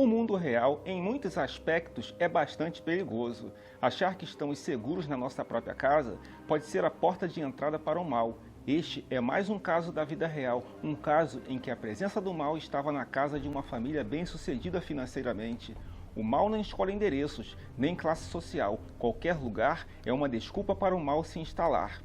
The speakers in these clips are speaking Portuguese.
O mundo real, em muitos aspectos, é bastante perigoso. Achar que estamos seguros na nossa própria casa pode ser a porta de entrada para o mal. Este é mais um caso da vida real, um caso em que a presença do mal estava na casa de uma família bem-sucedida financeiramente. O mal não escolhe endereços, nem classe social. Qualquer lugar é uma desculpa para o mal se instalar.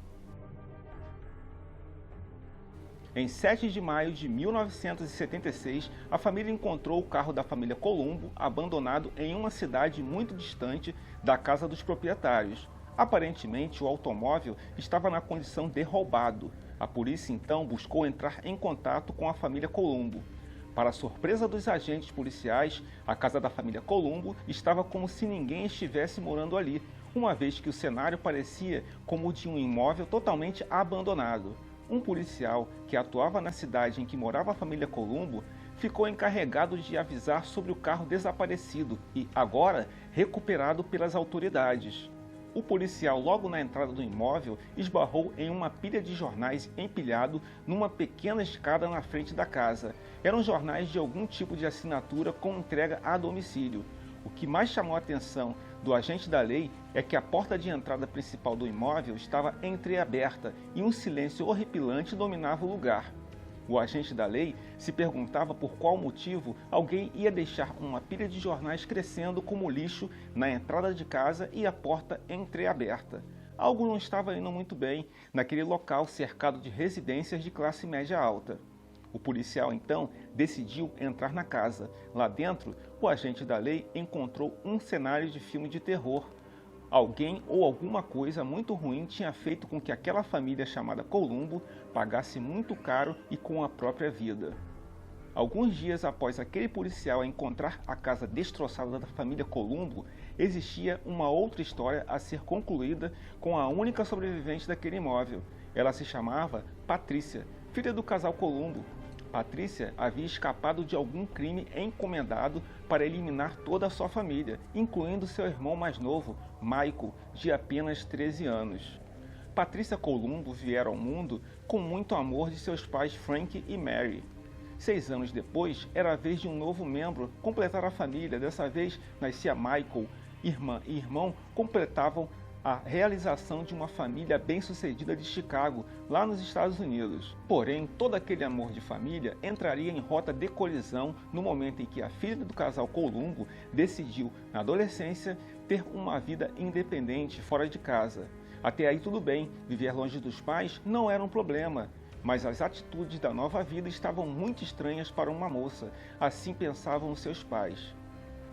Em 7 de maio de 1976, a família encontrou o carro da família Colombo abandonado em uma cidade muito distante da casa dos proprietários. Aparentemente, o automóvel estava na condição de roubado. A polícia então buscou entrar em contato com a família Colombo. Para a surpresa dos agentes policiais, a casa da família Colombo estava como se ninguém estivesse morando ali, uma vez que o cenário parecia como o de um imóvel totalmente abandonado. Um policial que atuava na cidade em que morava a família Colombo ficou encarregado de avisar sobre o carro desaparecido e, agora, recuperado pelas autoridades. O policial, logo na entrada do imóvel, esbarrou em uma pilha de jornais empilhado numa pequena escada na frente da casa. Eram jornais de algum tipo de assinatura com entrega a domicílio. O que mais chamou a atenção do agente da lei é que a porta de entrada principal do imóvel estava entreaberta e um silêncio horripilante dominava o lugar. O agente da lei se perguntava por qual motivo alguém ia deixar uma pilha de jornais crescendo como lixo na entrada de casa e a porta entreaberta. Algo não estava indo muito bem naquele local cercado de residências de classe média alta. O policial, então, decidiu entrar na casa. Lá dentro, o agente da lei encontrou um cenário de filme de terror. Alguém ou alguma coisa muito ruim tinha feito com que aquela família chamada Colombo pagasse muito caro e com a própria vida. Alguns dias após aquele policial encontrar a casa destroçada da família Colombo, existia uma outra história a ser concluída com a única sobrevivente daquele imóvel. Ela se chamava Patrícia, filha do casal Colombo. Patrícia havia escapado de algum crime encomendado para eliminar toda a sua família, incluindo seu irmão mais novo, Michael, de apenas 13 anos. Patrícia Colombo viera ao mundo com muito amor de seus pais Frank e Mary. 6 anos depois, era a vez de um novo membro completar a família. Dessa vez, nascia Michael. Irmã e irmão completavam a realização de uma família bem-sucedida de Chicago, lá nos Estados Unidos. Porém, todo aquele amor de família entraria em rota de colisão no momento em que a filha do casal Colombo decidiu, na adolescência, ter uma vida independente fora de casa. Até aí tudo bem, viver longe dos pais não era um problema. Mas as atitudes da nova vida estavam muito estranhas para uma moça, assim pensavam seus pais.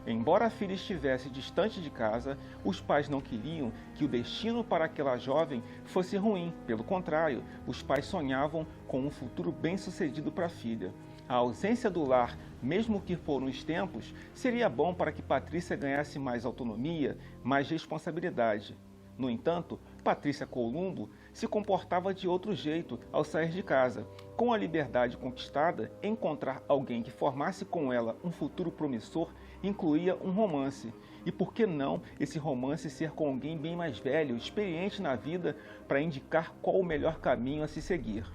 Embora a filha estivesse distante de casa, os pais não queriam que o destino para aquela jovem fosse ruim. Pelo contrário, os pais sonhavam com um futuro bem-sucedido para a filha. A ausência do lar, mesmo que por uns tempos, seria bom para que Patrícia ganhasse mais autonomia, mais responsabilidade. No entanto, Patrícia Colombo se comportava de outro jeito ao sair de casa. Com a liberdade conquistada, encontrar alguém que formasse com ela um futuro promissor incluía um romance. E por que não esse romance ser com alguém bem mais velho, experiente na vida, para indicar qual o melhor caminho a se seguir?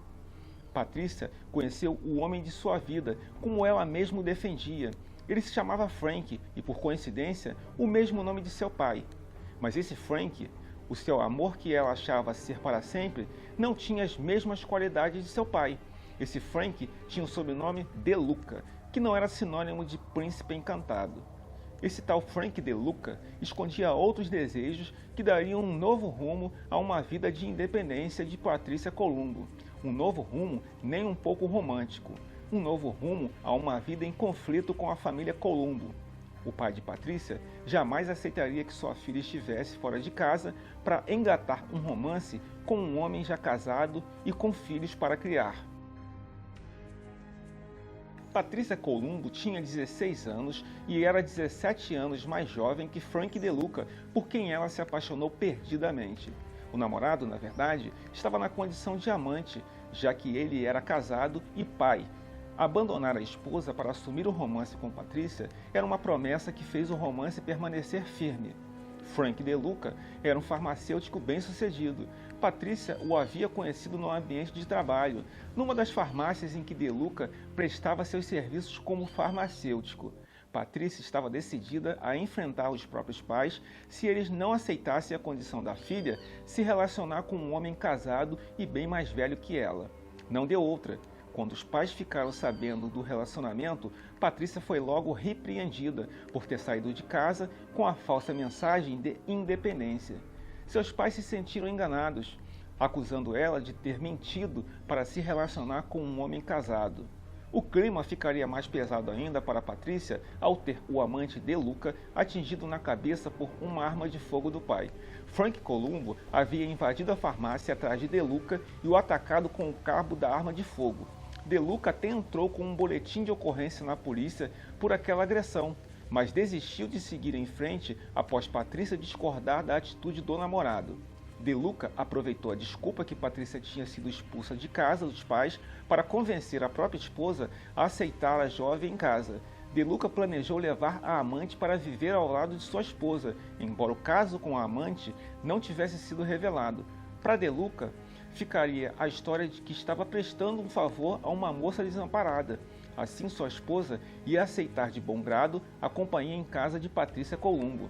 Patrícia conheceu o homem de sua vida, como ela mesma o defendia. Ele se chamava Frank e, por coincidência, o mesmo nome de seu pai. Mas esse Frank, o seu amor que ela achava ser para sempre, não tinha as mesmas qualidades de seu pai. Esse Frank tinha o sobrenome De Luca, que não era sinônimo de príncipe encantado. Esse tal Frank De Luca escondia outros desejos que dariam um novo rumo a uma vida de independência de Patrícia Colombo. Um novo rumo nem um pouco romântico. Um novo rumo a uma vida em conflito com a família Colombo. O pai de Patrícia jamais aceitaria que sua filha estivesse fora de casa para engatar um romance com um homem já casado e com filhos para criar. Patrícia Colombo tinha 16 anos e era 17 anos mais jovem que Frank De Luca, por quem ela se apaixonou perdidamente. O namorado, na verdade, estava na condição de amante, já que ele era casado e pai. Abandonar a esposa para assumir o romance com Patrícia era uma promessa que fez o romance permanecer firme. Frank De Luca era um farmacêutico bem-sucedido. Patrícia o havia conhecido no ambiente de trabalho, numa das farmácias em que De Luca prestava seus serviços como farmacêutico. Patrícia estava decidida a enfrentar os próprios pais se eles não aceitassem a condição da filha se relacionar com um homem casado e bem mais velho que ela. Não deu outra. Quando os pais ficaram sabendo do relacionamento, Patrícia foi logo repreendida por ter saído de casa com a falsa mensagem de independência. Seus pais se sentiram enganados, acusando ela de ter mentido para se relacionar com um homem casado. O clima ficaria mais pesado ainda para Patrícia ao ter o amante De Luca atingido na cabeça por uma arma de fogo do pai. Frank Columbo havia invadido a farmácia atrás de De Luca e o atacado com o cabo da arma de fogo. De Luca até entrou com um boletim de ocorrência na polícia por aquela agressão, mas desistiu de seguir em frente após Patrícia discordar da atitude do namorado. De Luca aproveitou a desculpa que Patrícia tinha sido expulsa de casa dos pais para convencer a própria esposa a aceitar a jovem em casa. De Luca planejou levar a amante para viver ao lado de sua esposa, embora o caso com a amante não tivesse sido revelado. Para De Luca, ficaria a história de que estava prestando um favor a uma moça desamparada. Assim, sua esposa ia aceitar de bom grado a companhia em casa de Patrícia Columbo.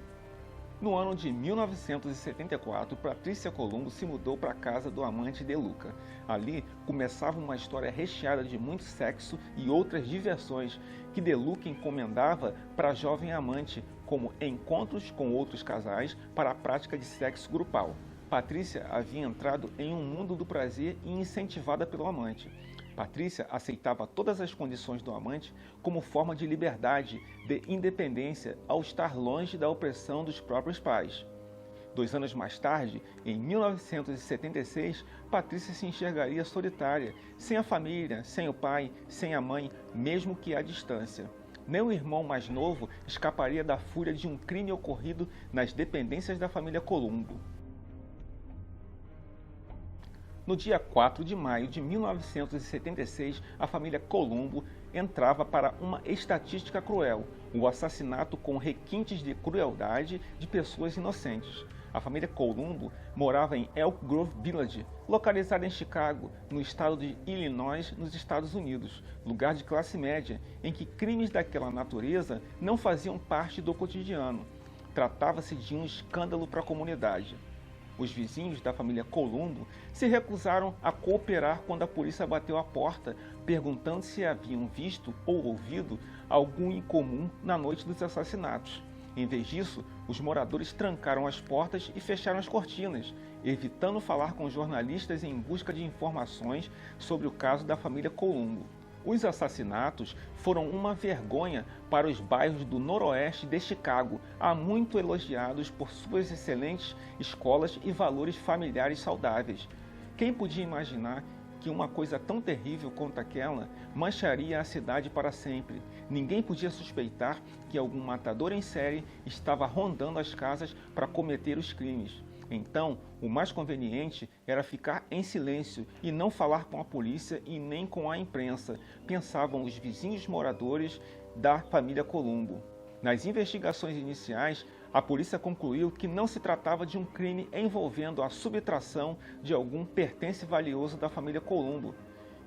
No ano de 1974, Patrícia Columbo se mudou para a casa do amante De Luca. Ali começava uma história recheada de muito sexo e outras diversões que De Luca encomendava para a jovem amante, como encontros com outros casais para a prática de sexo grupal. Patrícia havia entrado em um mundo do prazer e incentivada pelo amante. Patrícia aceitava todas as condições do amante como forma de liberdade, de independência, ao estar longe da opressão dos próprios pais. 2 anos mais tarde, em 1976, Patrícia se enxergaria solitária, sem a família, sem o pai, sem a mãe, mesmo que à distância. Nem o irmão mais novo escaparia da fúria de um crime ocorrido nas dependências da família Columbo. No dia 4 de maio de 1976, a família Columbo entrava para uma estatística cruel, o assassinato com requintes de crueldade de pessoas inocentes. A família Columbo morava em Elk Grove Village, localizada em Chicago, no estado de Illinois, nos Estados Unidos, lugar de classe média, em que crimes daquela natureza não faziam parte do cotidiano. Tratava-se de um escândalo para a comunidade. Os vizinhos da família Columbo se recusaram a cooperar quando a polícia bateu à porta, perguntando se haviam visto ou ouvido algo incomum na noite dos assassinatos. Em vez disso, os moradores trancaram as portas e fecharam as cortinas, evitando falar com jornalistas em busca de informações sobre o caso da família Columbo. Os assassinatos foram uma vergonha para os bairros do noroeste de Chicago, há muito elogiados por suas excelentes escolas e valores familiares saudáveis. Quem podia imaginar que uma coisa tão terrível quanto aquela mancharia a cidade para sempre? Ninguém podia suspeitar que algum matador em série estava rondando as casas para cometer os crimes. Então, o mais conveniente era ficar em silêncio e não falar com a polícia e nem com a imprensa, pensavam os vizinhos moradores da família Columbo. Nas investigações iniciais, a polícia concluiu que não se tratava de um crime envolvendo a subtração de algum pertence valioso da família Columbo.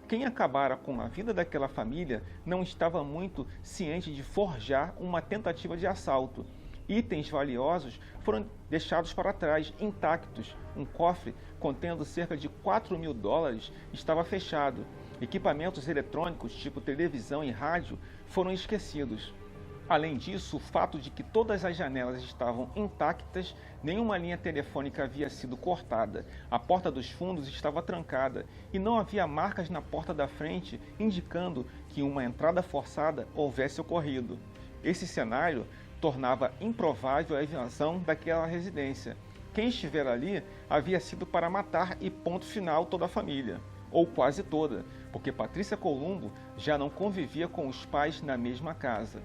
Quem acabara com a vida daquela família não estava muito ciente de forjar uma tentativa de assalto. Itens valiosos foram deixados para trás, intactos. Um cofre contendo cerca de $4.000 estava fechado. Equipamentos eletrônicos, tipo televisão e rádio, foram esquecidos. Além disso, o fato de que todas as janelas estavam intactas, nenhuma linha telefônica havia sido cortada, a porta dos fundos estava trancada e não havia marcas na porta da frente indicando que uma entrada forçada houvesse ocorrido. Esse cenário tornava improvável a invasão daquela residência. Quem estiver ali havia sido para matar e ponto final toda a família, ou quase toda, porque Patrícia Columbo já não convivia com os pais na mesma casa.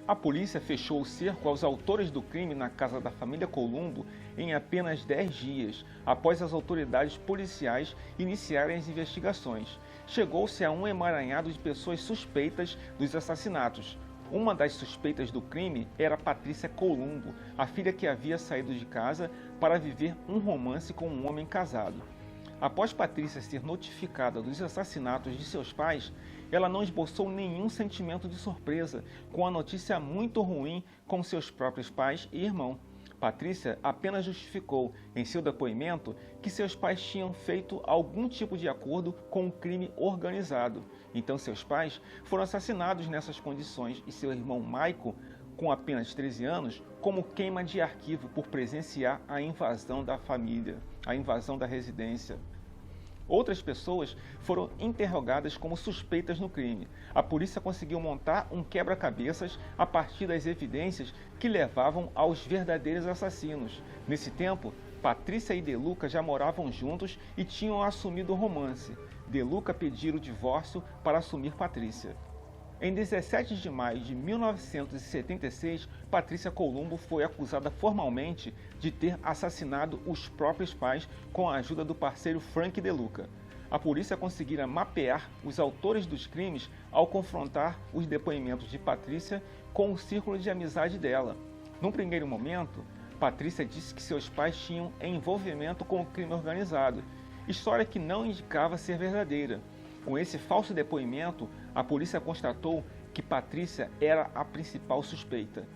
A polícia fechou o cerco aos autores do crime na casa da família Columbo em apenas 10 dias, após as autoridades policiais iniciarem as investigações. Chegou-se a um emaranhado de pessoas suspeitas dos assassinatos. Uma das suspeitas do crime era Patrícia Columbo, a filha que havia saído de casa para viver um romance com um homem casado. Após Patrícia ser notificada dos assassinatos de seus pais, ela não esboçou nenhum sentimento de surpresa com a notícia muito ruim com seus próprios pais e irmão. Patrícia apenas justificou em seu depoimento que seus pais tinham feito algum tipo de acordo com um crime organizado. Então seus pais foram assassinados nessas condições e seu irmão Maico, com apenas 13 anos, como queima de arquivo por presenciar a invasão da família, a invasão da residência. Outras pessoas foram interrogadas como suspeitas no crime. A polícia conseguiu montar um quebra-cabeças a partir das evidências que levavam aos verdadeiros assassinos. Nesse tempo, Patrícia e De Luca já moravam juntos e tinham assumido o romance. De Luca pediu o divórcio para assumir Patrícia. Em 17 de maio de 1976, Patrícia Columbo foi acusada formalmente de ter assassinado os próprios pais com a ajuda do parceiro Frank De Luca. A polícia conseguira mapear os autores dos crimes ao confrontar os depoimentos de Patrícia com o círculo de amizade dela. Num primeiro momento, Patrícia disse que seus pais tinham envolvimento com o crime organizado, história que não indicava ser verdadeira. Com esse falso depoimento, a polícia constatou que Patrícia era a principal suspeita.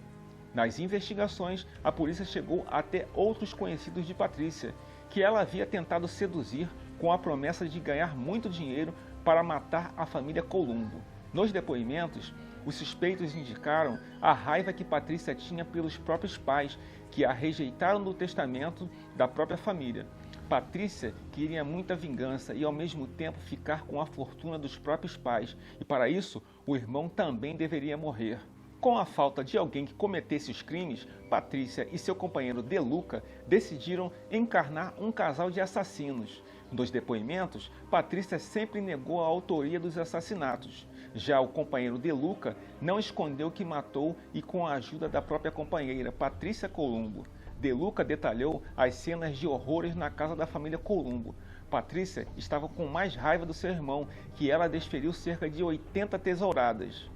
Nas investigações, a polícia chegou até outros conhecidos de Patrícia, que ela havia tentado seduzir com a promessa de ganhar muito dinheiro para matar a família Columbo. Nos depoimentos, os suspeitos indicaram a raiva que Patrícia tinha pelos próprios pais, que a rejeitaram do testamento da própria família. Patrícia queria muita vingança e ao mesmo tempo ficar com a fortuna dos próprios pais, e para isso o irmão também deveria morrer. Com a falta de alguém que cometesse os crimes, Patrícia e seu companheiro De Luca decidiram encarnar um casal de assassinos. Nos depoimentos, Patrícia sempre negou a autoria dos assassinatos. Já o companheiro De Luca não escondeu que matou e com a ajuda da própria companheira, Patrícia Columbo. De Luca detalhou as cenas de horrores na casa da família Columbo. Patrícia estava com mais raiva do seu irmão, que ela desferiu cerca de 80 tesouradas.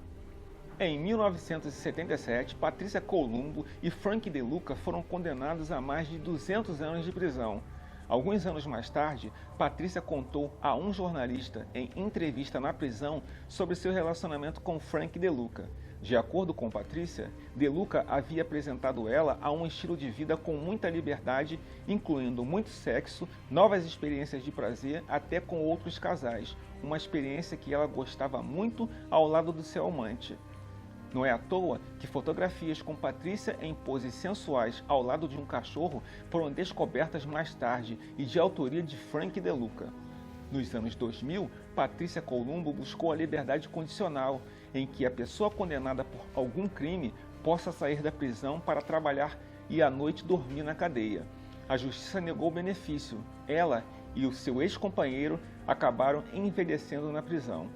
Em 1977, Patrícia Columbo e Frank De Luca foram condenados a mais de 200 anos de prisão. Alguns anos mais tarde, Patrícia contou a um jornalista em entrevista na prisão sobre seu relacionamento com Frank De Luca. De acordo com Patrícia, De Luca havia apresentado ela a um estilo de vida com muita liberdade, incluindo muito sexo, novas experiências de prazer, até com outros casais, uma experiência que ela gostava muito ao lado do seu amante. Não é à toa que fotografias com Patrícia em poses sensuais ao lado de um cachorro foram descobertas mais tarde e de autoria de Frank De Luca. Nos anos 2000, Patrícia Columbo buscou a liberdade condicional, em que a pessoa condenada por algum crime possa sair da prisão para trabalhar e à noite dormir na cadeia. A justiça negou o benefício. Ela e o seu ex-companheiro acabaram envelhecendo na prisão.